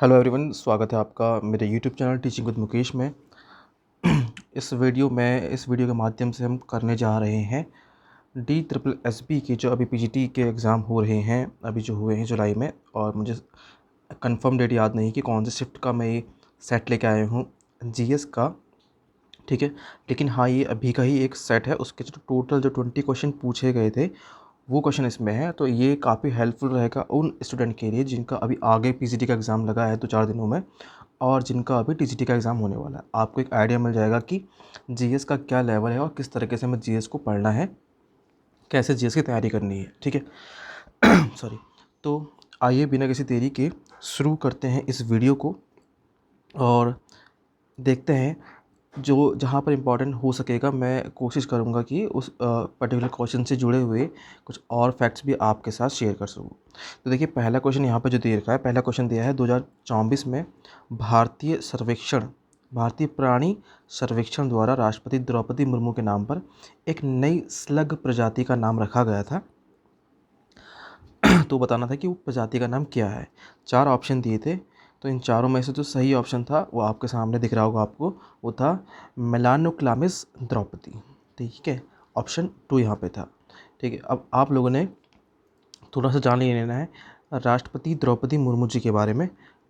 Hello everyone, स्वागत है आपका मेरे YouTube channel teaching with Mukesh में। इस वीडियो के माध्यम से हम करने जा रहे हैं DSSB के जो अभी पीजीटी के एग्ज़ाम हो रहे हैं, अभी जो हुए हैं जुलाई में। और मुझे कंफर्म डेट याद नहीं कि कौन से शिफ्ट का मैं ये सेट लेके आया हूँ जीएस का, ठीक है। लेकिन हाँ, ये अभी का ही एक सेट है। उसके जो टोटल जो 20 क्वेश्चन पूछे गए थे वो क्वेश्चन इसमें है। तो ये काफ़ी हेल्पफुल रहेगा उन स्टूडेंट के लिए जिनका अभी आगे पीजीटी का एग्ज़ाम लगा है 2-4 दिनों में, और जिनका अभी टीजीटी का एग्ज़ाम होने वाला है। आपको एक आइडिया मिल जाएगा कि जीएस का क्या लेवल है और किस तरीके से हमें जीएस को पढ़ना है, कैसे जीएस की तैयारी करनी है, ठीक है। सॉरी। तो आइए बिना किसी देरी के शुरू करते हैं इस वीडियो को और देखते हैं। जो जहाँ पर इम्पोर्टेंट हो सकेगा मैं कोशिश करूँगा कि उस पर्टिकुलर क्वेश्चन से जुड़े हुए कुछ और फैक्ट्स भी आपके साथ शेयर कर सकूँ। तो देखिए, पहला क्वेश्चन यहाँ पे जो दे रखा है, पहला क्वेश्चन दिया है 2024 में भारतीय प्राणी सर्वेक्षण द्वारा राष्ट्रपति द्रौपदी मुर्मू के नाम पर एक नई स्लग प्रजाति का नाम रखा गया था। तो बताना था कि वो प्रजाति का नाम क्या है। 4 ऑप्शन दिए थे, तो इन चारों में से जो सही ऑप्शन था वो आपके सामने दिख रहा होगा आपको, वो था मेलानोक्लामिस द्रौपदी, ठीक है। ऑप्शन 2 यहाँ पे था, ठीक है। अब आप लोगों ने थोड़ा सा जान ही लेना है राष्ट्रपति द्रौपदी मुर्मू जी के बारे में।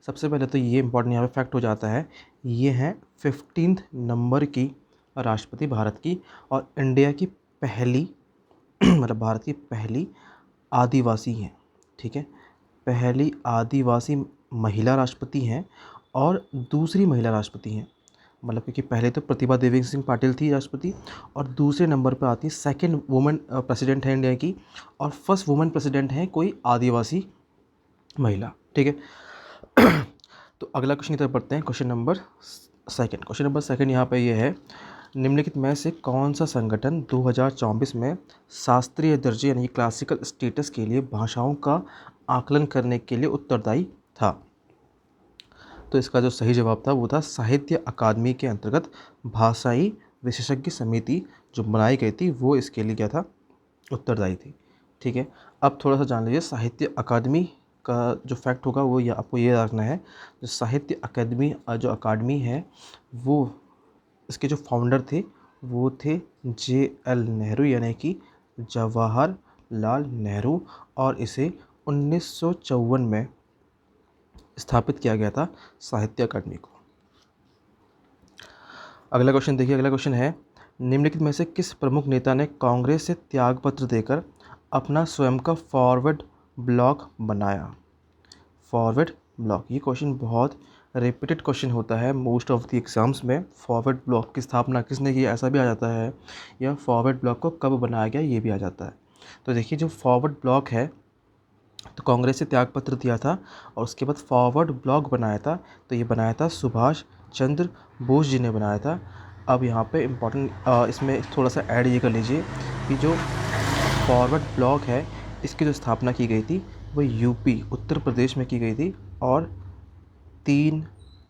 सबसे पहले तो ये इंपॉर्टेंट यहाँ पे फैक्ट हो जाता है, ये हैं 15th नंबर की राष्ट्रपति भारत की, और इंडिया की पहली मतलब भारत की पहली आदिवासी हैं, ठीक है। पहली आदिवासी महिला राष्ट्रपति हैं और दूसरी महिला राष्ट्रपति हैं। मतलब क्योंकि पहले तो प्रतिभा देवी सिंह पाटिल थी राष्ट्रपति, और दूसरे नंबर पर आती है सेकंड वुमेन प्रेसिडेंट है इंडिया की, और फर्स्ट वुमेन प्रेसिडेंट है कोई आदिवासी महिला, ठीक है। तो अगला क्वेश्चन की तरफ बढ़ते हैं। क्वेश्चन नंबर सेकंड यहाँ पे ये है, निम्नलिखित में से कौन सा संगठन 2024 में शास्त्रीय दर्जे यानी क्लासिकल स्टेटस के लिए भाषाओं का आकलन करने के लिए उत्तरदायी था। तो इसका जो सही जवाब था वो था साहित्य अकादमी के अंतर्गत भाषाई विशेषज्ञ समिति जो बनाई गई थी वो इसके लिए क्या था, उत्तरदायी थी, ठीक है। अब थोड़ा सा जान लीजिए साहित्य अकादमी का जो फैक्ट होगा वो आपको ये रखना है। जो साहित्य अकादमी जो अकादमी है वो, इसके जो फाउंडर थे वो थे JL नेहरू यानी कि जवाहरलाल नेहरू, और इसे 1954 में स्थापित किया गया था साहित्य अकादमी को। अगला क्वेश्चन देखिए, अगला क्वेश्चन है, निम्नलिखित में से किस प्रमुख नेता ने कांग्रेस से त्यागपत्र देकर अपना स्वयं का फॉरवर्ड ब्लॉक बनाया। फॉरवर्ड ब्लॉक, ये क्वेश्चन बहुत रिपीटेड क्वेश्चन होता है मोस्ट ऑफ द एग्जाम्स में। फॉरवर्ड ब्लॉक की स्थापना किसने की, ऐसा भी आ जाता है, या फॉरवर्ड ब्लॉक को कब बनाया गया, ये भी आ जाता है। तो देखिए, जो फॉरवर्ड ब्लॉक है तो कांग्रेस से त्यागपत्र दिया था और उसके बाद फॉरवर्ड ब्लॉक बनाया था, तो ये बनाया था सुभाष चंद्र बोस जी ने बनाया था। अब यहाँ पे इम्पोर्टेंट इसमें थोड़ा सा ऐड ये कर लीजिए कि जो फॉरवर्ड ब्लॉक है इसकी जो स्थापना की गई थी वो यूपी उत्तर प्रदेश में की गई थी, और 3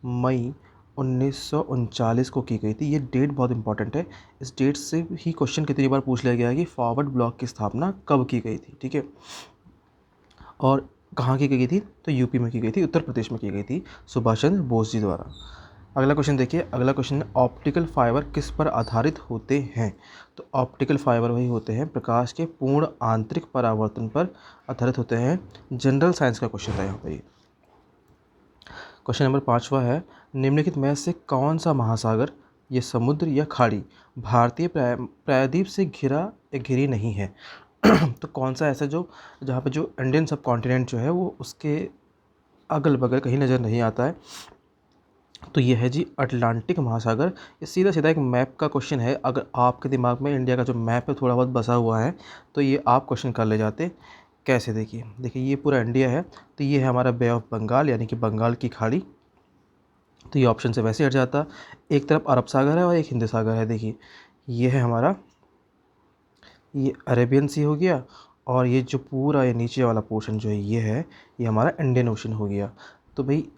मई 1939 को की गई थी। ये डेट बहुत इंपॉर्टेंट है, इस डेट से ही क्वेश्चन कितनी बार पूछ लिया गया है कि फॉरवर्ड ब्लॉक की स्थापना कब की गई थी, ठीक है। और कहाँ की गई थी, तो यूपी में की गई थी, उत्तर प्रदेश में की गई थी सुभाष चंद्र बोस जी द्वारा। अगला क्वेश्चन देखिए, अगला क्वेश्चन है, ऑप्टिकल फाइबर किस पर आधारित होते हैं। तो ऑप्टिकल फाइबर वही होते हैं प्रकाश के पूर्ण आंतरिक परावर्तन पर आधारित होते हैं। जनरल साइंस का क्वेश्चन था यहाँ पे। क्वेश्चन नंबर 5वां है, निम्नलिखित में से कौन सा महासागर, ये समुद्र या खाड़ी, भारतीय प्रायद्वीप से घिरी नहीं है। तो कौन सा ऐसा जो जहाँ पे जो इंडियन सब कॉन्टिनेंट जो है वो उसके अगल बगल कहीं नज़र नहीं आता है। तो ये है जी अटलांटिक महासागर। ये सीधा सीधा एक मैप का क्वेश्चन है। अगर आपके दिमाग में इंडिया का जो मैप है थोड़ा बहुत बसा हुआ है तो ये आप क्वेश्चन कर ले जाते। कैसे, देखिए देखिए ये पूरा इंडिया है, तो ये है हमारा बे ऑफ बंगाल यानी कि बंगाल की खाड़ी। तो ये ऑप्शन से वैसे हट जाता, एक तरफ अरब सागर है और एक हिंद सागर है। देखिए ये है हमारा, ये अरेबियन सी हो गया, और ये जो पूरा ये नीचे वाला पोर्शन जो है ये है, ये हमारा इंडियन ओशन हो गया। तो भाई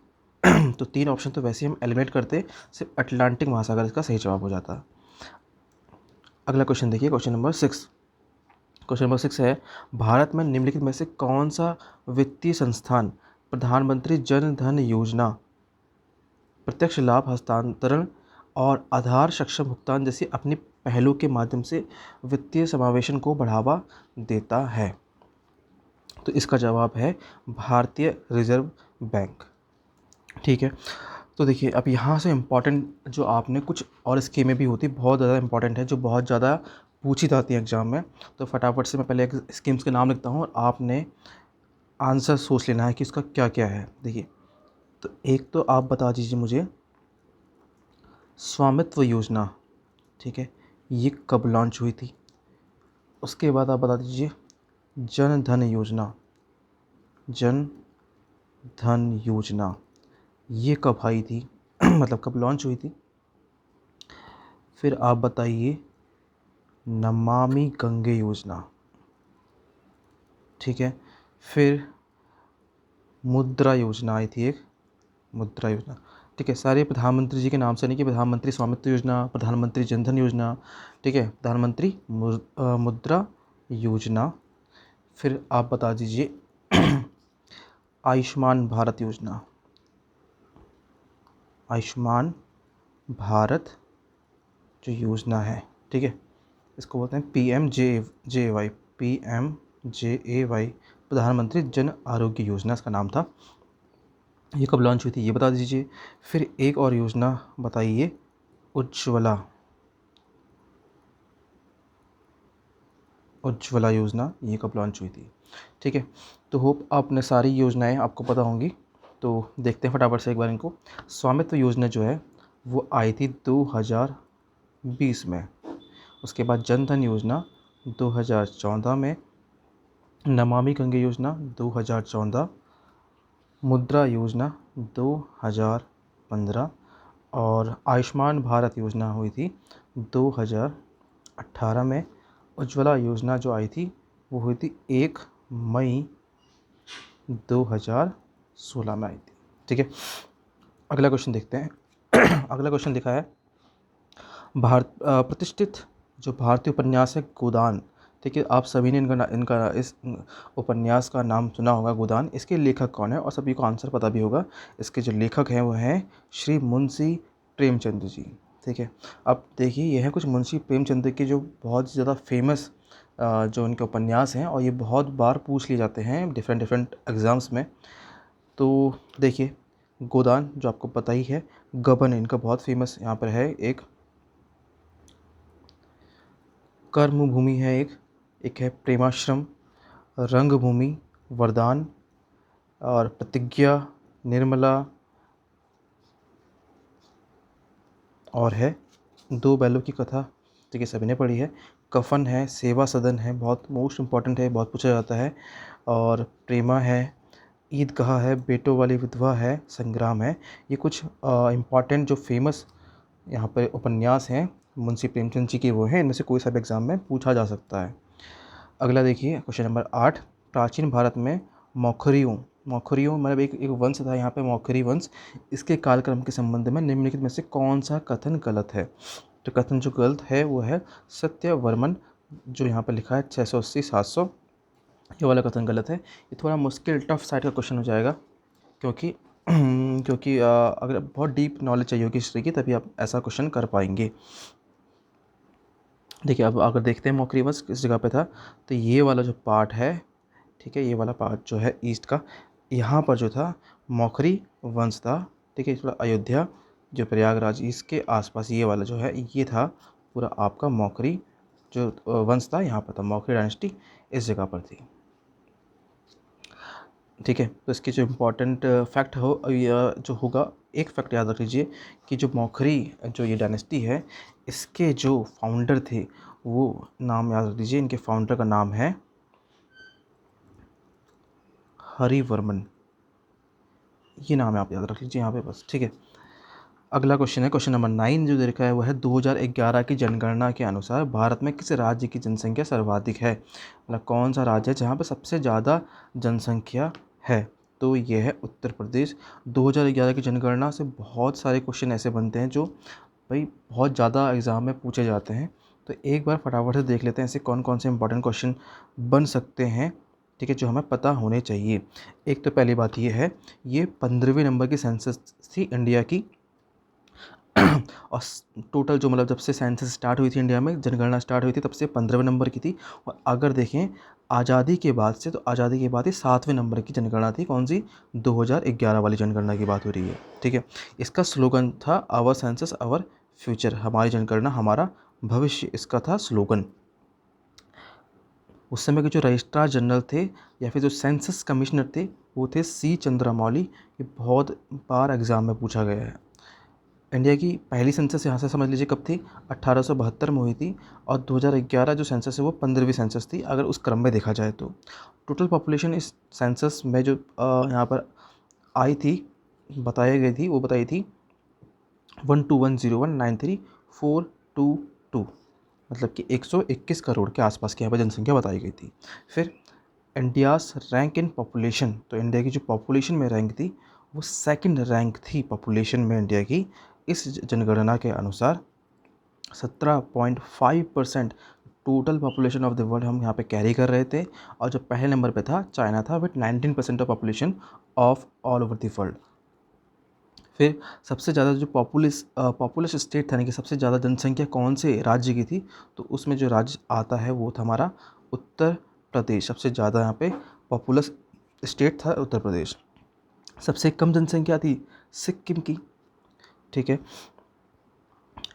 तो 3 ऑप्शन तो वैसे हम एलिमिनेट करते, सिर्फ अटलांटिक महासागर इसका सही जवाब हो जाता। अगला क्वेश्चन देखिए, क्वेश्चन नंबर 6 है, भारत में निम्नलिखित में से कौन सा वित्तीय संस्थान प्रधानमंत्री जन धन योजना प्रत्यक्ष लाभ हस्तांतरण और आधार सक्षम भुगतान जैसी अपनी पहलों के माध्यम से वित्तीय समावेशन को बढ़ावा देता है। तो इसका जवाब है भारतीय रिजर्व बैंक। ठीक है, तो देखिए अब यहाँ से इम्पॉर्टेंट जो आपने कुछ और स्कीमें भी होती बहुत ज़्यादा इम्पॉर्टेंट है, जो बहुत ज़्यादा पूछी जाती है एग्ज़ाम में। तो फटाफट से मैं पहले एक स्कीम्स के नाम लिखता हूँ और आपने आंसर सोच लेना है कि इसका क्या क्या है। देखिए, तो एक तो आप बता दीजिए मुझे स्वामित्व योजना, ठीक है, ये कब लॉन्च हुई थी। उसके बाद आप बता दीजिए जन धन योजना, जन धन योजना ये कब आई थी मतलब कब लॉन्च हुई थी। फिर आप बताइए नमामि गंगे योजना, ठीक है। फिर मुद्रा योजना आई थी एक, मुद्रा योजना, ठीक है। सारे प्रधानमंत्री जी के नाम से नहीं कि प्रधानमंत्री स्वामित्व योजना, प्रधानमंत्री जनधन योजना, ठीक है, प्रधानमंत्री मुद्रा योजना। फिर आप बता दीजिए आयुष्मान भारत योजना, आयुष्मान भारत जो योजना है, ठीक है, इसको बोलते हैं PMJAY, PMJAY, प्रधानमंत्री जन आरोग्य योजना इसका नाम था। ये कब लॉन्च हुई थी ये बता दीजिए। फिर एक और योजना बताइए उज्ज्वला, उज्ज्वला योजना ये कब लॉन्च हुई थी। ठीक है, तो होप आपने सारी योजनाएं आपको पता होंगी। तो देखते हैं फटाफट से एक बार इनको। स्वामित्व योजना जो है वो आई थी 2020 में। उसके बाद जन धन योजना 2014 में, नमामि गंगे योजना 2014, मुद्रा योजना 2015 और आयुष्मान भारत योजना हुई थी 2018 में। उज्ज्वला योजना जो आई थी वो हुई थी 1 मई 2016 में आई थी। ठीक है, अगला क्वेश्चन देखते हैं। अगला क्वेश्चन लिखा है प्रतिष्ठित जो भारतीय उपन्यास है गोदान, ठीक है, आप सभी ने इनका इस उपन्यास का नाम सुना होगा गोदान। इसके लेखक कौन है और सभी को आंसर पता भी होगा। इसके जो लेखक हैं वो हैं श्री मुंशी प्रेमचंद जी। ठीक है, अब देखिए ये है कुछ मुंशी प्रेमचंद के जो बहुत ज़्यादा फेमस जो इनके उपन्यास हैं और ये बहुत बार पूछ लिए जाते हैं डिफरेंट एग्ज़ाम्स में। तो देखिए गोदान जो आपको पता ही है, गबन इनका बहुत फेमस यहाँ पर है, एक कर्मभूमि है, एक है प्रेमाश्रम, रंगभूमि, वरदान और प्रतिज्ञा, निर्मला और है दो बैलों की कथा, ठीक है, सभी ने पढ़ी है। कफन है, सेवा सदन है, बहुत मोस्ट इम्पॉर्टेंट है, बहुत पूछा जाता है। और प्रेमा है, ईदगाह है, बेटों वाली विधवा है, संग्राम है। ये कुछ इम्पॉर्टेंट जो फेमस यहाँ पर उपन्यास हैं मुंशी प्रेमचंद जी के वो हैं, इनमें से कोई सा भी एग्ज़ाम में पूछा जा सकता है। अगला देखिए क्वेश्चन नंबर 8, प्राचीन भारत में मौखरियों मतलब एक वंश था यहाँ पे मौखरी वंश, इसके कालक्रम के संबंध में निम्नलिखित में से कौन सा कथन गलत है। तो कथन जो गलत है वो है सत्यवर्मन, जो यहाँ पर लिखा है 680-700, ये वाला कथन गलत है। ये थोड़ा मुश्किल टफ साइड का क्वेश्चन हो जाएगा क्योंकि अगर बहुत डीप नॉलेज चाहिए होगी हिस्ट्री की तभी आप ऐसा क्वेश्चन कर पाएंगे। देखिए अब अगर देखते हैं मौखरी वंश किस जगह पे था, तो ये वाला जो पार्ट है, ठीक है, ये वाला पार्ट जो है ईस्ट का, यहाँ पर जो था मौखरी वंश था। ठीक है, थोड़ा अयोध्या जो प्रयागराज इसके आसपास ये वाला जो है ये था पूरा आपका मौखरी जो वंश था, यहाँ पर था मौखरी डायनेस्टी इस जगह पर थी। ठीक है, तो इसकी जो इम्पोर्टेंट फैक्ट हो या जो होगा, एक फैक्ट याद रख लीजिए कि जो मौखरी जो ये डायनेस्टी है इसके जो फाउंडर थे वो नाम याद रख लीजिए, इनके फाउंडर का नाम है हरिवर्मन, ये नाम है आप याद रख लीजिए यहाँ पे बस। ठीक है, अगला क्वेश्चन है क्वेश्चन नंबर 9 जो दे रखा है वो है 2011 की जनगणना के अनुसार भारत में किस राज्य की जनसंख्या सर्वाधिक है। मतलब कौन सा राज्य है जहाँ पे सबसे ज़्यादा जनसंख्या है, तो ये है उत्तर प्रदेश। 2011 की जनगणना से बहुत सारे क्वेश्चन ऐसे बनते हैं जो भाई बहुत ज़्यादा एग्ज़ाम में पूछे जाते हैं। तो एक बार फटाफट से देख लेते हैं ऐसे कौन कौन से इंपॉर्टेंट क्वेश्चन बन सकते हैं। ठीक है, जो हमें पता होने चाहिए। एक तो पहली बात ये है, ये 15वें नंबर की सेंसस थी इंडिया की और टोटल जो मतलब जब से सेंसस स्टार्ट हुई थी इंडिया में, जनगणना स्टार्ट हुई थी, तब से 15वें नंबर की थी। और अगर देखें आज़ादी के बाद से, तो आज़ादी के बाद ही 7वें नंबर की जनगणना थी। कौन सी? 2011 वाली जनगणना की बात हो रही है। ठीक है, इसका स्लोगन था आवर सेंसस आवर फ्यूचर, हमारी जनगणना हमारा भविष्य, इसका था स्लोगन। उस समय के जो रजिस्ट्रार जनरल थे या फिर जो सेंसस कमिश्नर थे, वो थे सी चंद्रमौली। ये बहुत बार एग्ज़ाम में पूछा गया है। इंडिया की पहली सेंसस यहाँ से समझ लीजिए कब थी, 1872 में हुई थी। और 2011 जो सेंसस है वो 15वीं सेंसस थी, अगर उस क्रम में देखा जाए तो। टोटल पॉपुलेशन इस सेंसस में जो यहाँ पर आई थी, बताई गई थी, वो बताई थी 1210193,422, मतलब कि 121 करोड़ के आसपास की यहाँ पर जनसंख्या बताई गई थी। फिर इंडियाज़ रैंक इन पॉपुलेशन, तो इंडिया की जो पॉपुलेशन में रैंक थी वो सेकंड रैंक थी पॉपुलेशन में इंडिया की। इस जनगणना के अनुसार 17.5% total population of the world हम यहाँ पे कैरी कर रहे थे। और जो पहले नंबर पे था चाइना था, with 19% of population of all over the world. फिर सबसे ज़्यादा जो पॉपुलस स्टेट था, यानी कि सबसे ज़्यादा जनसंख्या कौन से राज्य की थी, तो उसमें जो राज्य आता है वो था हमारा उत्तर प्रदेश। सबसे ज़्यादा यहाँ पे पॉपुलस स्टेट था उत्तर प्रदेश। सबसे कम जनसंख्या थी सिक्किम की। ठीक है,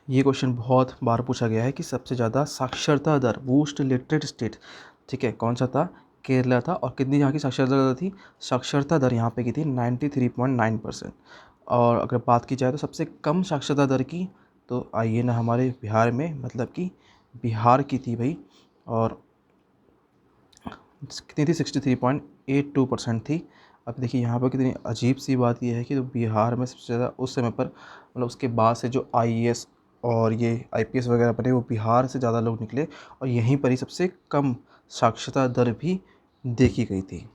ये क्वेश्चन बहुत बार पूछा गया है कि सबसे ज़्यादा साक्षरता दर, मोस्ट लिटरेट स्टेट, ठीक है, कौन सा था? केरला था। और कितनी यहाँ की साक्षरता दर थी? साक्षरता दर यहाँ पे की थी 93.9%। और अगर बात की जाए तो सबसे कम साक्षरता दर की, तो आइए ना हमारे बिहार में, मतलब कि बिहार की थी भाई। और कितनी थी? 63.82% थी। अब देखिए यहाँ पर कितनी अजीब सी बात यह है कि तो बिहार में सबसे ज़्यादा उस समय पर, मतलब उसके बाद से जो आईएएस और ये आईपीएस वगैरह बने, वो बिहार से ज़्यादा लोग निकले। और यहीं पर ही सबसे कम साक्षरता दर भी देखी गई थी।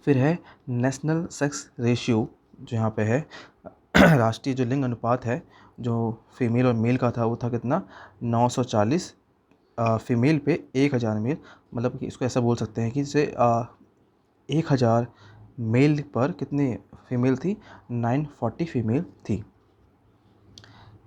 फिर है नेशनल सेक्स रेशियो, जो यहाँ पे है राष्ट्रीय जो लिंग अनुपात है, जो फीमेल और मेल का था, वो था कितना? 940 फीमेल पे 1000 मेल। मतलब कि इसको ऐसा बोल सकते हैं कि जैसे 1000 मेल पर कितनी फीमेल थी? 940 फीमेल थी।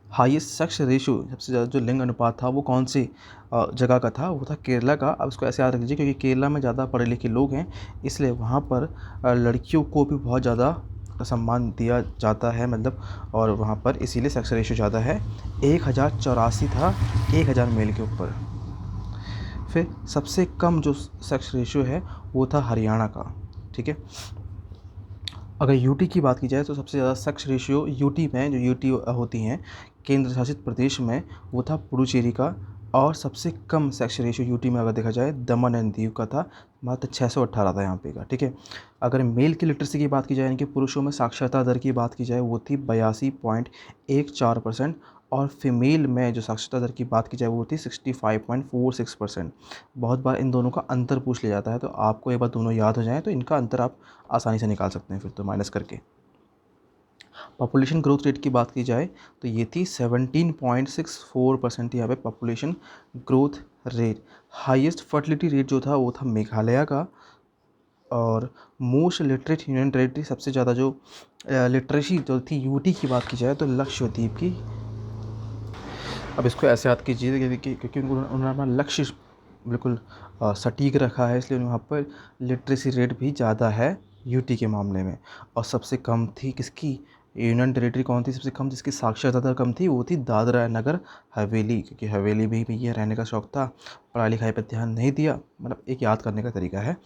हाईएस्ट सेक्स रेशियो, सबसे ज़्यादा जो लिंग अनुपात था, वो कौन सी जगह का था? वो था केरला का। अब इसको ऐसे याद रख लीजिए, क्योंकि केरला में ज़्यादा पढ़े लिखे लोग हैं, इसलिए वहाँ पर लड़कियों को भी बहुत ज़्यादा सम्मान दिया जाता है, मतलब। और वहाँ पर इसीलिए सेक्स रेशियो ज़्यादा है। 1084 था 1000 मेल के ऊपर। फिर सबसे कम जो सेक्स रेशियो है वो था हरियाणा का। ठीक है, अगर यूटी की बात की जाए तो सबसे ज़्यादा सेक्स रेशियो यूटी में, जो यूटी होती हैं केंद्र शासित प्रदेश में, वो था पुडुचेरी का। और सबसे कम सेक्स रेशियो यूटी में अगर देखा जाए दमन एंड दीव का था, मात्र 618 था यहाँ पे का। ठीक है, अगर मेल की लिटरेसी की बात की जाए, यानी कि पुरुषों में साक्षरता दर की बात की जाए, वो थी 82.14%। और फीमेल में जो साक्षरता दर की बात की जाए वो थी 65.46%। बहुत बार इन दोनों का अंतर पूछ लिया जाता है, तो आपको एक बार दोनों याद हो जाएं तो इनका अंतर आप आसानी से निकाल सकते हैं फिर तो माइनस करके। पॉपुलेशन ग्रोथ रेट की बात की जाए तो ये थी 17.64% यहाँ पे population growth rate. Highest fertility rate जो था वो था मेघालय का। और मोस्ट लिटरेट यूनियन टेरेटरी, सबसे ज़्यादा जो लिटरेसी जो थी यूटी की बात की जाए तो लक्षद्वीप की। अब इसको ऐसे याद कीजिए क्योंकि उन्होंने अपना लक्ष्य बिल्कुल सटीक रखा है, इसलिए वहाँ पर लिटरेसी रेट भी ज़्यादा है यूटी के मामले में। और सबसे कम थी किसकी? यूनियन टेरेटरी कौन थी सबसे कम जिसकी साक्षरता दर कम थी? वो थी दादरा एंड नगर हवेली, क्योंकि हवेली में ही ये रहने का शौक था, पढ़ाई लिखाई पर ध्यान नहीं दिया, मतलब एक याद करने का तरीका है।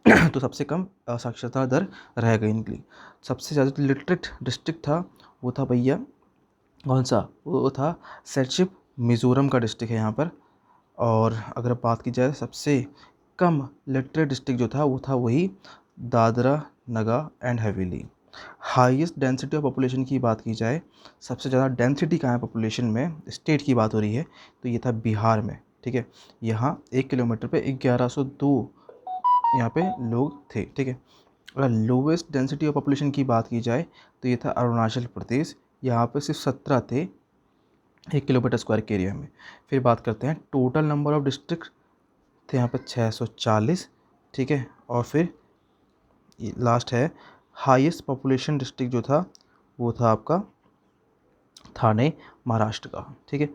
तो सबसे कम साक्षरता दर रह गई इनके लिए। सबसे ज़्यादा लिटरेट डिस्ट्रिक्ट था, वो था भैया कौन सा? वो था सेटशिप, मिज़ोरम का डिस्ट्रिक्ट है यहाँ पर। और अगर बात की जाए सबसे कम लिटरेट डिस्ट्रिक्ट जो था वो था वही Dadra Nagar and Haveli. Highest density of population की बात की जाए, सबसे ज़्यादा डेंसिटी कहाँ है पॉपुलेशन में, स्टेट की बात हो रही है, तो ये था बिहार में। ठीक है, यहाँ 1 किलोमीटर पे 1102 यहाँ पे लोग थे। ठीक है, अगर लोवेस्ट डेंसिटी ऑफ पॉपुलेशन की बात की जाए तो ये था अरुणाचल प्रदेश, यहाँ पे सिर्फ 17 थे 1 किलोमीटर स्क्वायर के एरिया में। फिर बात करते हैं टोटल नंबर ऑफ डिस्ट्रिक्ट, थे यहाँ पर 640। ठीक है। और फिर लास्ट है हाईएस्ट पॉपुलेशन डिस्ट्रिक्ट जो था वो था आपका ठाणे, महाराष्ट्र का। ठीक है।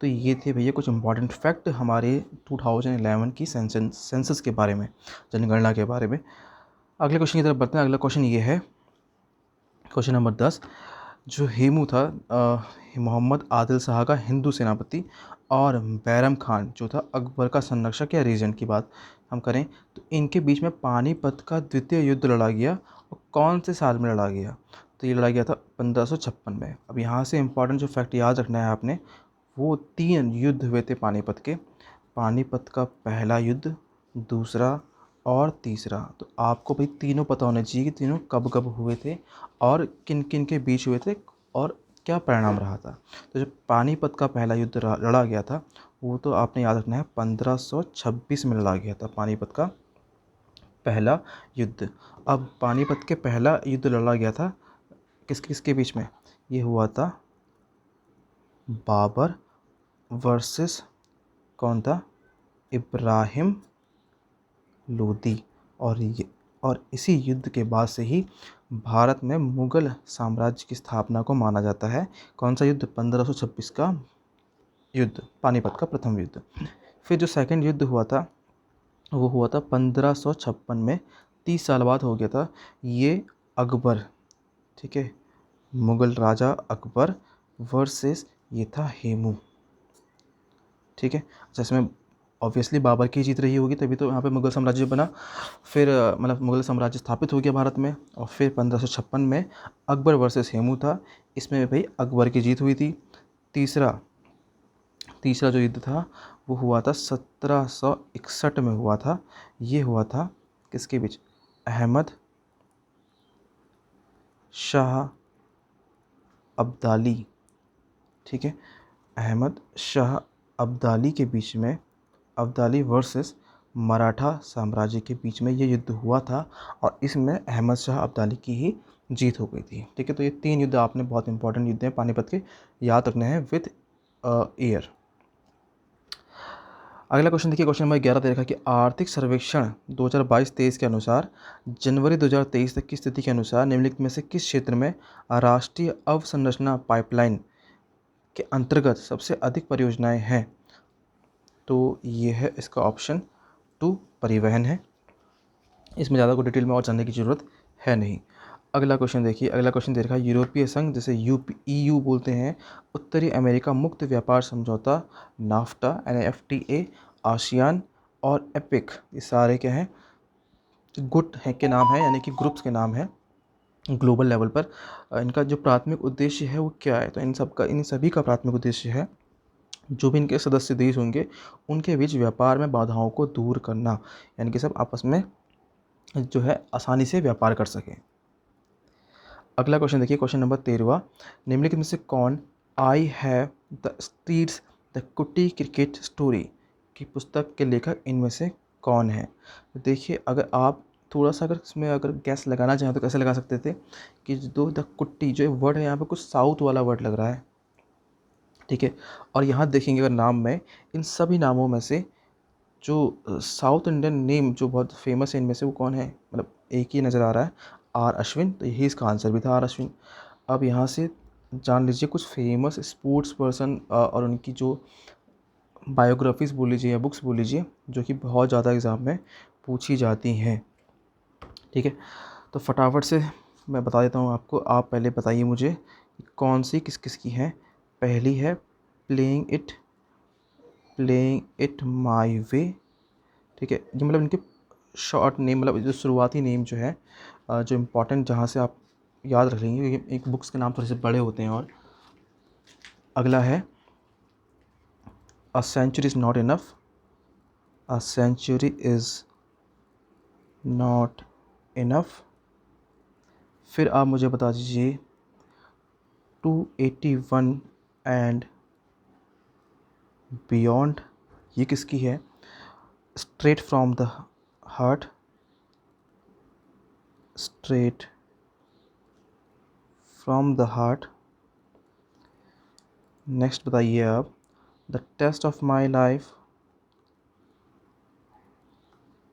तो ये थे भैया कुछ इंपॉर्टेंट फैक्ट हमारे 2011 की सेंसस के बारे में, जनगणना के बारे में। अगले क्वेश्चन की तरफ बढ़ते हैं। अगला क्वेश्चन ये है, क्वेश्चन नंबर 10। जो हेमू था मोहम्मद आदिल शाह का हिंदू सेनापति, और बैरम खान जो था अकबर का संरक्षक या रीजेंट की बात हम करें, तो इनके बीच में पानीपत का द्वितीय युद्ध लड़ा गया और कौन से साल में लड़ा गया? तो ये लड़ा गया था 1556 में। अब यहाँ से इम्पॉर्टेंट जो फैक्ट याद रखना है आपने, वो 3 युद्ध हुए थे पानीपत के। पानीपत का पहला युद्ध, दूसरा और तीसरा। तो आपको भाई तीनों पता होने चाहिए कि तीनों कब कब हुए थे और किन किन के बीच हुए थे और क्या परिणाम रहा था। तो जब पानीपत का पहला युद्ध लड़ा गया था, वो तो आपने याद रखना है 1526 में लड़ा गया था पानीपत का पहला युद्ध। अब पानीपत के पहला युद्ध लड़ा गया था किस किस के बीच में? ये हुआ था बाबर वर्सेस कौन था? इब्राहिम लोदी। और इसी युद्ध के बाद से ही भारत में मुग़ल साम्राज्य की स्थापना को माना जाता है। कौन सा युद्ध? 1526 का युद्ध, पानीपत का प्रथम युद्ध। फिर जो सेकंड युद्ध हुआ था वो हुआ था 1556 में, 30 साल बाद हो गया था। ये अकबर, ठीक है, मुग़ल राजा अकबर वर्सेस ये था हेमू। ठीक है। जिसमें ऑब्वियसली बाबर की जीत रही होगी, तभी तो यहाँ पे मुग़ल साम्राज्य बना। फिर मतलब मुग़ल साम्राज्य स्थापित हो गया भारत में। और फिर 1556 में अकबर वर्सेस हेमू था। इसमें भाई अकबर की जीत हुई थी। तीसरा तीसरा जो युद्ध था वो हुआ था 1761 में हुआ था। ये हुआ था किसके बीच? अहमद शाह अब्दाली। ठीक है। अहमद शाह अब्दाली के बीच में, अब्दाली वर्सेस मराठा साम्राज्य के बीच में ये युद्ध हुआ था। और इसमें अहमद शाह अब्दाली की ही जीत हो गई थी। ठीक है। तो ये 3 युद्ध आपने, बहुत इंपॉर्टेंट युद्ध हैं पानीपत के, याद रखने हैं विथ ईयर। अगला क्वेश्चन देखिए, क्वेश्चन नंबर 11 दे रखा है कि आर्थिक सर्वेक्षण 2022-23 के अनुसार जनवरी 2023 तक की स्थिति के अनुसार निम्नलिखित में से किस क्षेत्र में राष्ट्रीय अवसंरचना पाइपलाइन के अंतर्गत सबसे अधिक परियोजनाएं हैं? तो ये है इसका ऑप्शन 2, परिवहन है। इसमें ज़्यादा को डिटेल में और जानने की ज़रूरत है नहीं। अगला क्वेश्चन देखिए, अगला क्वेश्चन दे रखा है यूरोपीय संघ, जिसे ईयू बोलते हैं, उत्तरी अमेरिका मुक्त व्यापार समझौता नाफ्टा NAFTA, आसियान और एपिक, ये सारे क्या हैं? गुट है के नाम है, यानी कि ग्रुप्स के नाम है ग्लोबल लेवल पर। इनका जो प्राथमिक उद्देश्य है वो क्या है? तो इन सभी का प्राथमिक उद्देश्य है, जो भी इनके सदस्य देश होंगे उनके बीच व्यापार में बाधाओं को दूर करना, यानी कि सब आपस में जो है आसानी से व्यापार कर सकें। अगला क्वेश्चन देखिए, क्वेश्चन नंबर 13। निम्नलिखित में से कौन I have the streets the कुट्टी क्रिकेट स्टोरी की पुस्तक के लेखक इनमें से कौन है? तो देखिए, अगर आप थोड़ा सा अगर इसमें अगर गैस लगाना चाहें तो कैसे लगा सकते थे कि जो द कुट्टी जो वर्ड है यहाँ पे कुछ साउथ वाला वर्ड लग रहा है। ठीक है। और यहाँ देखेंगे अगर नाम में, इन सभी नामों में से जो साउथ इंडियन नेम जो बहुत फेमस है इनमें से वो कौन है? मतलब एक ही नज़र आ रहा है, आर अश्विन। तो यही इसका आंसर भी था, आर अश्विन। अब यहाँ से जान लीजिए कुछ फेमस स्पोर्ट्स पर्सन और उनकी जो बायोग्राफीज़ बोल लीजिए या बुक्स बोल लीजिए, जो कि बहुत ज़्यादा एग्ज़ाम में पूछी जाती हैं। ठीक है। तो फटाफट से मैं बता देता हूँ आपको। आप पहले बताइए मुझे कि कौन सी किस किस की है। पहली है प्लेइंग इट माई वे। ठीक है। ये मतलब इनके शॉर्ट नेम, मतलब जो शुरुआती नेम जो है, जो इम्पोर्टेंट जहाँ से आप याद रख लेंगे, क्योंकि एक बुक्स के नाम थोड़े से बड़े होते हैं। और अगला है a century is not enough, a century is not enough. फिर आप मुझे बता दीजिए 281 एंड बियॉन्ड, ये किसकी है? Straight from the heart, straight from the heart. Next बताइए आप the test of my life,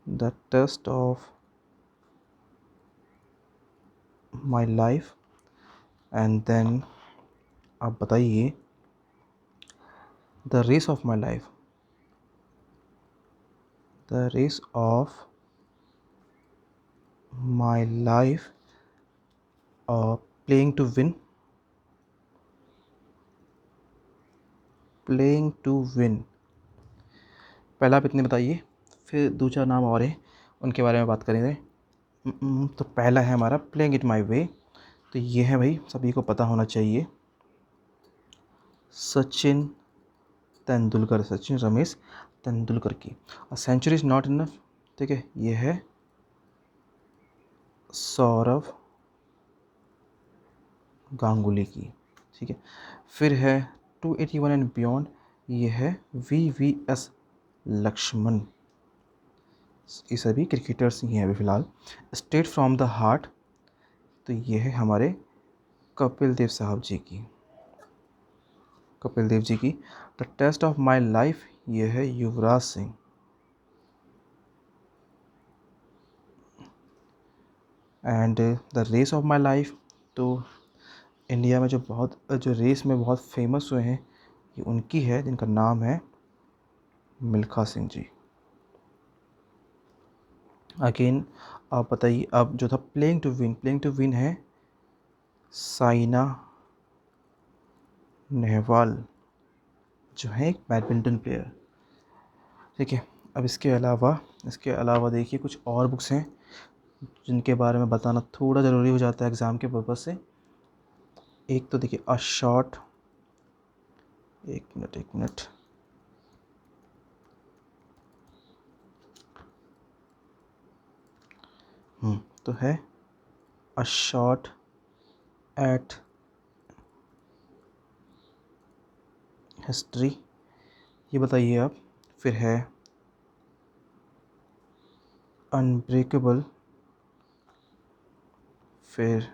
the test of my life, and then आप बताइए the race of my life, the race of my life playing to win, playing to win. पहला आप इतने बताइए, फिर दो चार नाम और हैं उनके बारे में बात करेंगे। तो पहला है हमारा प्लेइंग इट माई वे, तो ये है भाई सभी को पता होना चाहिए, सचिन तेंदुलकर, सचिन रमेश तेंदुलकर की। और सेंचुरी इज़ नॉट इनफ, ठीक है, ये है सौरव गांगुली की, ठीक है। फिर है 281 एंड बियॉन्ड, ये है VVS लक्ष्मण, ये सभी क्रिकेटर्स ही हैं अभी फ़िलहाल। स्ट्रेट फ्रॉम द हार्ट, तो ये है हमारे कपिल देव साहब जी की, कपिल देव जी की। The test of my life, ये है Yuvraj Singh. And the race of my life, तो इंडिया में जो रेस में बहुत फेमस हुए हैं, ये उनकी है, जिनका नाम है मिल्खा सिंह जी। अगेन आप बताइए, अब जो था playing to win, playing to win है साइना नेहवाल, जो है एक बैडमिंटन प्लेयर, ठीक है। अब इसके अलावा देखिए कुछ और बुक्स हैं जिनके बारे में बताना थोड़ा ज़रूरी हो जाता है एग्ज़ाम के पर्पज़ से। एक तो देखिए अ शॉर्ट, एक मिनट, तो है अ शॉट एट हिस्ट्री, ये बताइए आप। फिर है अनब्रेकेबल, फिर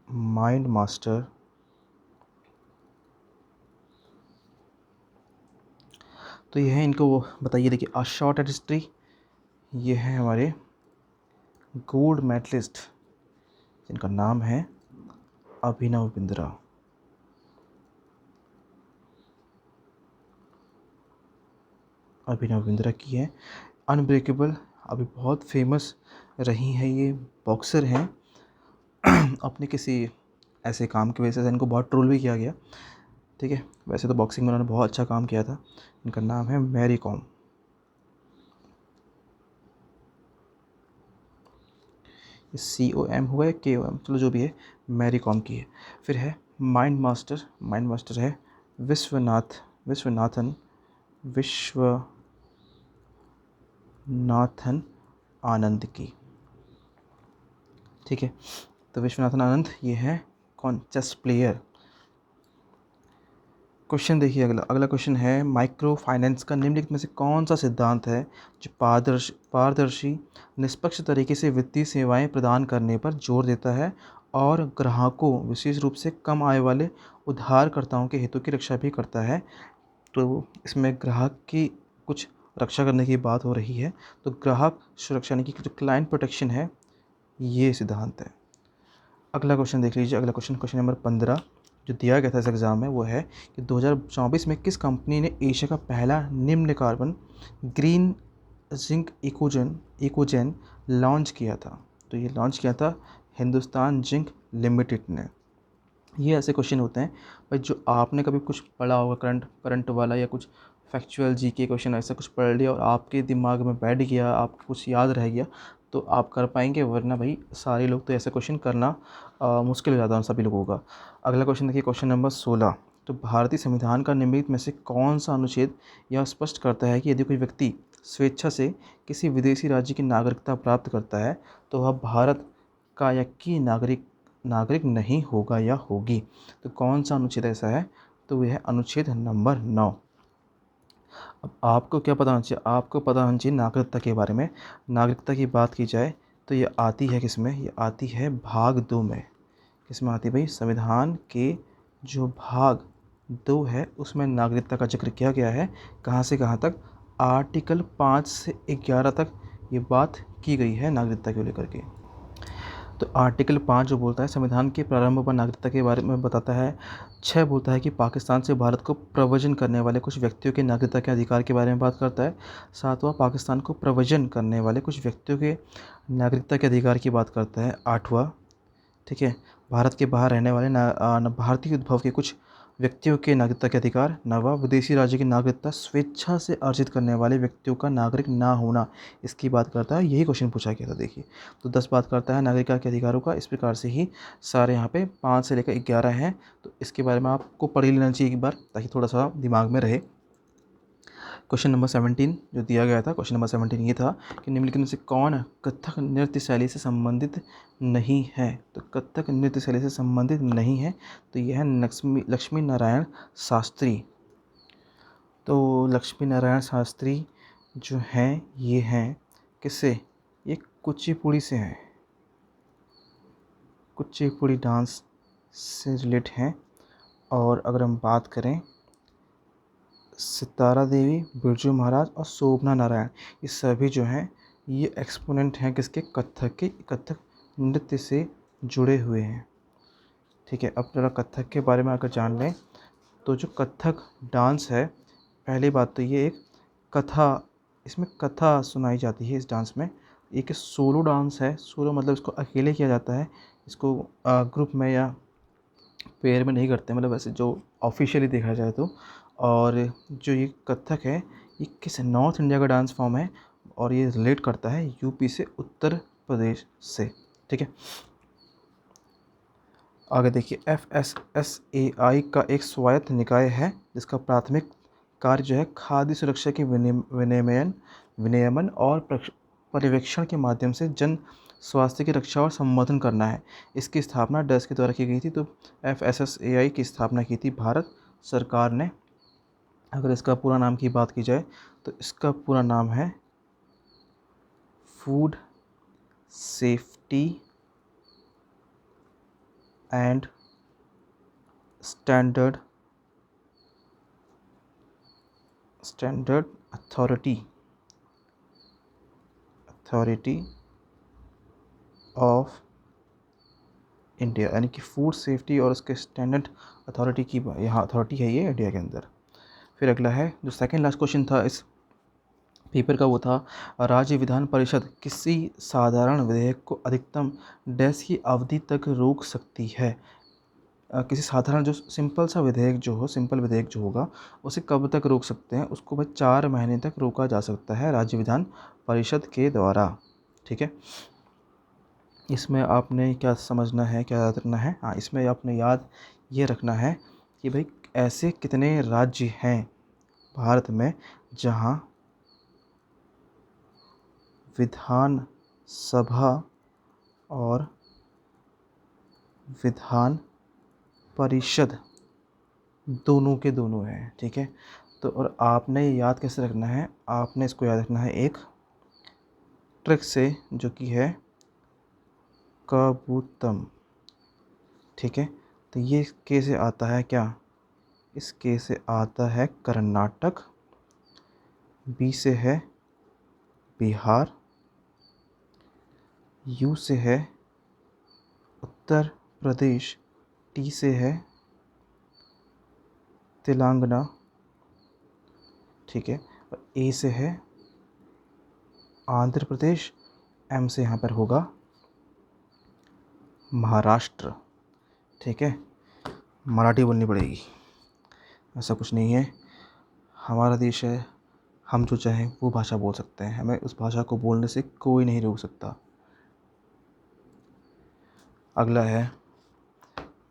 माइंड मास्टर, तो ये है, इनको वो बताइए। देखिए अ शॉट एट हिस्ट्री, ये है हमारे गोल्ड मेडलिस्ट, जिनका नाम है अभिनव बिंद्रा। अभिनव बिंद्रा की है। अनब्रेकेबल अभी बहुत फेमस रही हैं, ये बॉक्सर हैं अपने किसी ऐसे काम की वजह से इनको बहुत ट्रोल भी किया गया, ठीक है। वैसे तो बॉक्सिंग में उन्होंने बहुत अच्छा काम किया था। इनका नाम है मैरी कॉम। COM हुआ है KOM, चलो जो भी है, मैरी कॉम की है। फिर है माइंड मास्टर, माइंड मास्टर है विश्वनाथन आनंद की, ठीक है। तो विश्वनाथन आनंद ये है कौन, चेस प्लेयर। क्वेश्चन देखिए, अगला क्वेश्चन है माइक्रो फाइनेंस का निम्नलिखित में से कौन सा सिद्धांत है जो पारदर्शी निष्पक्ष तरीके से वित्तीय सेवाएं प्रदान करने पर जोर देता है और ग्राहकों, विशेष रूप से कम आय वाले उधारकर्ताओं के हितों की रक्षा भी करता है। तो इसमें ग्राहक की कुछ रक्षा करने की बात हो रही है, तो ग्राहक सुरक्षा यानी कि जो क्लाइंट प्रोटेक्शन है, ये सिद्धांत है। अगला क्वेश्चन देख लीजिए, अगला क्वेश्चन नंबर 15 जो दिया गया था इस एग्ज़ाम में, वो है कि 2024 में किस कंपनी ने एशिया का पहला निम्न कार्बन ग्रीन जिंक इकोजेन लॉन्च किया था। तो ये लॉन्च किया था हिंदुस्तान जिंक लिमिटेड ने। ये ऐसे क्वेश्चन होते हैं भाई जो आपने कभी कुछ पढ़ा होगा, करंट वाला, या कुछ फैक्चुअल GK क्वेश्चन ऐसा कुछ पढ़ लिया और आपके दिमाग में बैठ गया, आपको कुछ याद रह गया, तो आप कर पाएंगे, वरना भाई सारे लोग तो ऐसे क्वेश्चन करना मुश्किल हो जाता है सभी लोगों का। अगला क्वेश्चन देखिए, क्वेश्चन नंबर 16, तो भारतीय संविधान का निम्नलिखित में से कौन सा अनुच्छेद यह स्पष्ट करता है कि यदि कोई व्यक्ति स्वेच्छा से किसी विदेशी राज्य की नागरिकता प्राप्त करता है तो वह भारत का या की नागरिक नहीं होगा या होगी। तो कौन सा अनुच्छेद ऐसा है, तो वह है अनुच्छेद नंबर 9। अब आपको क्या पता होना चाहिए, आपको पता होना चाहिए नागरिकता के बारे में। नागरिकता की बात की जाए तो ये आती है किस में, ये आती है भाग 2 में। किस में आती है भाई, संविधान के जो भाग 2 है उसमें नागरिकता का जिक्र किया गया है। कहाँ से कहाँ तक, आर्टिकल 5 से 11 तक ये बात की गई है नागरिकता को लेकर के। तो आर्टिकल 5 जो बोलता है संविधान के प्रारंभ पर नागरिकता के बारे में बताता है। 6 बोलता है कि पाकिस्तान से भारत को प्रव्रजन करने वाले कुछ व्यक्तियों के नागरिकता के अधिकार के बारे में बात करता है। 7वां पाकिस्तान को प्रव्रजन करने वाले कुछ व्यक्तियों के नागरिकता के अधिकार की बात करता है। 8वां, ठीक है, भारत के बाहर रहने वाले भारतीय उद्भव के कुछ व्यक्तियों के नागरिकता के अधिकार। 9वां, विदेशी राज्य की नागरिकता स्वेच्छा से अर्जित करने वाले व्यक्तियों का नागरिक ना होना, इसकी बात करता है। यही क्वेश्चन पूछा गया था देखिए। तो 10 बात करता है नागरिकता के अधिकारों का। इस प्रकार से ही सारे यहाँ पे 5 से लेकर 11 हैं। तो इसके बारे में आपको पढ़ ही लेना चाहिए एक बार, ताकि थोड़ा सा दिमाग में रहे। क्वेश्चन नंबर 17 जो दिया गया था, क्वेश्चन नंबर 17 ये था कि निम्नलिखित में से कौन कथक नृत्य शैली से संबंधित नहीं है। तो कथक नृत्य शैली से संबंधित नहीं है तो यह है लक्ष्मी नारायण शास्त्री। तो लक्ष्मी नारायण शास्त्री जो हैं ये हैं किससे, ये कुचिपुड़ी से हैं, कुचिपुड़ी डांस से रिलेट हैं। और अगर हम बात करें सितारा देवी, बिरजू महाराज और शोभना नारायण, ये सभी जो हैं ये एक्सपोनेंट हैं किसके, कथक के, कथक नृत्य से जुड़े हुए हैं। ठीक है, अब जरा कथक के बारे में अगर जान लें तो जो कथक डांस है, पहली बात तो ये एक कथा, इसमें कथा सुनाई जाती है इस डांस में। एक सोलो डांस है, सोलो मतलब इसको अकेले किया जाता है, इसको ग्रुप में या पेयर में नहीं करते, मतलब वैसे जो ऑफिशियली देखा जाए तो। और जो ये कथक है ये किस नॉर्थ इंडिया का डांस फॉर्म है और ये रिलेट करता है यूपी से, उत्तर प्रदेश से। ठीक है, आगे देखिए FSSAI का एक स्वायत्त निकाय है जिसका प्राथमिक कार्य जो है खाद्य सुरक्षा के विनियमन और पर्यवेक्षण के माध्यम से जन स्वास्थ्य की रक्षा और संवर्धन करना है। इसकी स्थापना डस के द्वारा की गई थी। तो FSSAI की स्थापना की थी भारत सरकार ने। अगर इसका पूरा नाम की बात की जाए तो इसका पूरा नाम है food safety and standard authority of India, यानी कि फूड सेफ्टी और उसके स्टैंडर्ड अथॉरिटी की यहाँ अथॉरिटी है ये इंडिया के अंदर। फिर अगला है जो सेकंड लास्ट क्वेश्चन था इस पेपर का, वो था राज्य विधान परिषद किसी साधारण विधेयक को अधिकतम डैश की अवधि तक रोक सकती है। किसी साधारण जो सिंपल सा विधेयक जो हो, सिंपल विधेयक जो होगा उसे कब तक रोक सकते हैं, उसको भाई 4 महीने तक रोका जा सकता है राज्य विधान परिषद के द्वारा। ठीक है, इसमें आपने क्या समझना है, क्या याद रखना है, हाँ इसमें आपने याद ये रखना है कि भाई ऐसे कितने राज्य हैं भारत में जहाँ विधान सभा और विधान परिषद दोनों के दोनों हैं। ठीक है, तो और आपने याद कैसे रखना है, आपने इसको याद रखना है एक ट्रिक से जो कि है कबूतम। ठीक है, तो ये कैसे आता है, क्या इस के से आता है कर्नाटक, बी से है बिहार, यू से है उत्तर प्रदेश, टी से है तेलंगाना, ठीक है, और ए से है आंध्र प्रदेश, एम से यहाँ पर होगा महाराष्ट्र। ठीक है, मराठी बोलनी पड़ेगी, ऐसा कुछ नहीं है, हमारा देश है, हम जो चाहें वो भाषा बोल सकते हैं, हमें उस भाषा को बोलने से कोई नहीं रोक सकता। अगला है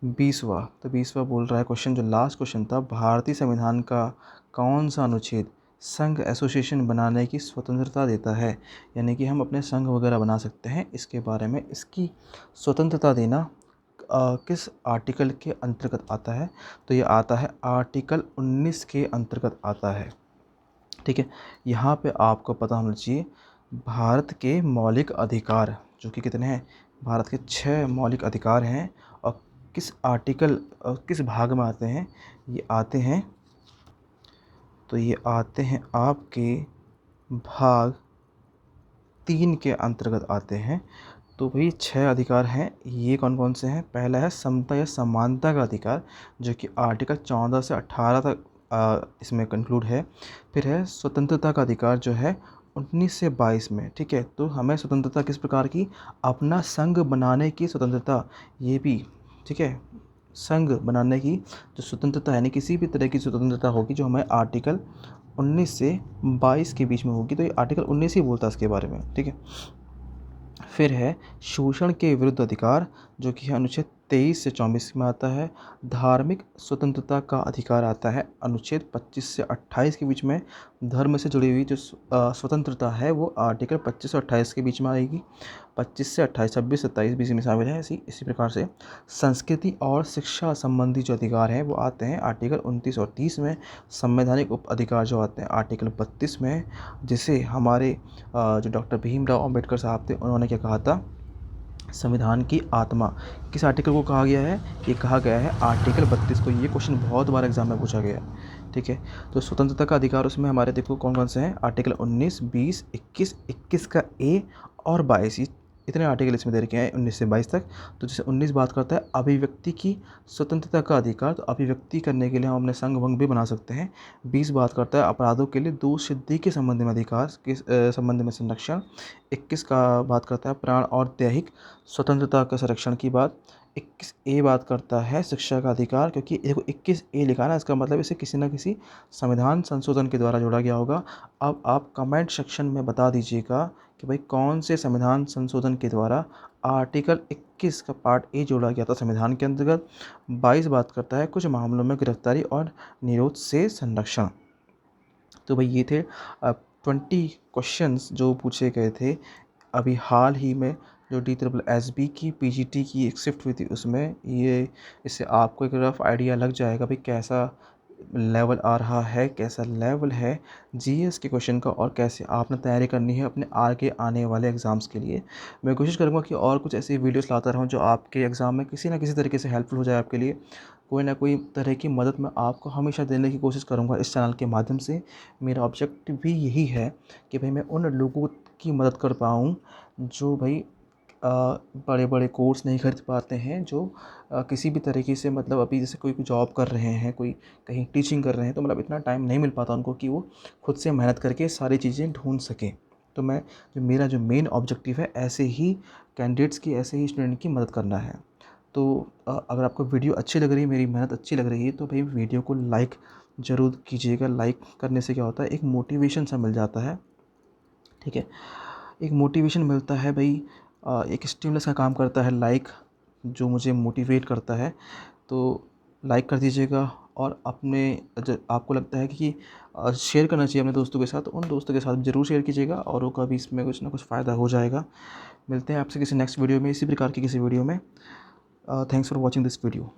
20वां, तो 20वां बोल रहा है क्वेश्चन, जो लास्ट क्वेश्चन था, भारतीय संविधान का कौन सा अनुच्छेद संघ एसोसिएशन बनाने की स्वतंत्रता देता है, यानी कि हम अपने संघ वगैरह बना सकते हैं, इसके बारे में इसकी स्वतंत्रता देना किस आर्टिकल के अंतर्गत आता है, तो ये आता है आर्टिकल 19 के अंतर्गत आता है। ठीक है, यहाँ पे आपको पता होना चाहिए भारत के मौलिक अधिकार जो कि कितने हैं, भारत के 6 मौलिक अधिकार हैं और किस आर्टिकल और किस भाग में आते हैं, ये आते हैं, तो ये आते हैं आपके भाग 3 के अंतर्गत आते हैं। तो भई 6 अधिकार हैं, ये कौन-कौन से हैं? पहला है समता या समानता का अधिकार, जो कि आर्टिकल 14 से 18 तक इसमें कंक्लूड है। फिर है स्वतंत्रता का अधिकार, जो है 19 से 22 में, ठीक है? तो हमें स्वतंत्रता किस प्रकार की? अपना संघ बनाने की स्वतंत्रता, ये भी, ठीक है? संघ बनाने की जो स्वतंत्रता है, यानी किसी भी तरह की स्वतंत्रता होगी जो हमें आर्टिकल 19 से 22 के बीच में होगी, तो ये आर्टिकल 19 ही बोलता है इसके बारे में, ठीक है? फिर है शोषण के विरुद्ध अधिकार, जो कि है अनुच्छेद 23 से 24 में आता है। धार्मिक स्वतंत्रता का अधिकार आता है अनुच्छेद 25 से 28 के बीच में। धर्म से जुड़ी हुई जो स्वतंत्रता है वो आर्टिकल 25 से 28 के बीच में आएगी। 25 से 28, 26, 27 भी इसी में शामिल है। इसी प्रकार से संस्कृति और शिक्षा संबंधी जो अधिकार हैं वो आते हैं आर्टिकल 29 और 30 में। संवैधानिक उप अधिकार जो आते हैं आर्टिकल 32 में, जिसे हमारे जो डॉक्टर भीमराव अंबेडकर साहब थे उन्होंने क्या कहा था? संविधान की आत्मा। किस आर्टिकल को कहा गया है? ये कहा गया है आर्टिकल 32 को। ये क्वेश्चन बहुत बार एग्जाम में पूछा गया है, ठीक है? तो स्वतंत्रता का अधिकार उसमें हमारे देखो कौन-कौन से हैं? आर्टिकल 19, 20, 21, 21 का ए और 22, ये इतने आर्टिकल इसमें दे रखे हैं 19 से 22 तक। तो जैसे 19 बात करता है अभिव्यक्ति की स्वतंत्रता का अधिकार, तो अभिव्यक्ति करने के लिए हम अपने संघ-वंघ भी बना सकते हैं। 20 बात करता है अपराधों के लिए दोष सिद्धि के संबंध में अधिकार के संबंध में संरक्षण। 21 का बात करता है प्राण और दैहिक स्वतंत्रता के संरक्षण की बात। 21 ए बात करता है शिक्षा का अधिकार, क्योंकि देखो 21 ए लिखा है ना, इसका मतलब इसे किसी न किसी संविधान संशोधन के द्वारा जोड़ा गया होगा। अब आप कमेंट सेक्शन में बता दीजिएगा कि भाई कौन से संविधान संशोधन के द्वारा आर्टिकल 21 का पार्ट ए जोड़ा गया था संविधान के अंतर्गत। 22 बात करता है कुछ मामलों में गिरफ्तारी और निरोध से संरक्षण। तो भाई ये थे 20 क्वेश्चंस जो पूछे गए थे अभी हाल ही में, जो DSSB की PGT की एक शिफ्ट हुई थी उसमें। ये इससे आपको एक रफ आइडिया लग जाएगा भाई कैसा लेवल आ रहा है, कैसा लेवल है जीएस के क्वेश्चन का, और कैसे आपने तैयारी करनी है अपने आगे आने वाले एग्ज़ाम्स के लिए। मैं कोशिश करूँगा कि और कुछ ऐसी वीडियोस लाता रहूँ जो आपके एग्ज़ाम में किसी न किसी तरीके से हेल्पफुल हो जाए आपके लिए। कोई ना कोई तरह की मदद मैं आपको हमेशा देने की कोशिश करूँगा इस चैनल के माध्यम से। मेरा ऑब्जेक्टिव भी यही है कि भाई मैं उन लोगों की मदद कर पाऊँ जो भाई बड़े-बड़े कोर्स नहीं खरीद पाते हैं, जो किसी भी तरीके से मतलब अभी जैसे कोई जॉब कर रहे हैं, कोई कहीं टीचिंग कर रहे हैं, तो मतलब इतना टाइम नहीं मिल पाता उनको कि वो खुद से मेहनत करके सारी चीज़ें ढूँढ सकें। तो मेरा जो मेन ऑब्जेक्टिव है ऐसे ही कैंडिडेट्स की, ऐसे ही स्टूडेंट की मदद करना है। तो अगर आपको वीडियो अच्छी लग रही है, मेरी मेहनत अच्छी लग रही है, तो भाई वीडियो को लाइक ज़रूर कीजिएगा। लाइक करने से क्या होता है, एक मोटिवेशन सा मिल जाता है, ठीक है? एक मोटिवेशन मिलता है भाई, एक स्टिमुलस का काम करता है लाइक, जो मुझे मोटिवेट करता है। तो लाइक कर दीजिएगा, और अपने आपको लगता है कि शेयर करना चाहिए अपने दोस्तों के साथ, तो उन दोस्तों के साथ ज़रूर शेयर कीजिएगा, औरों का भी इसमें कुछ ना कुछ फ़ायदा हो जाएगा। मिलते हैं आपसे किसी नेक्स्ट वीडियो में, इसी प्रकार की किसी वीडियो में। Thanks for watching this video.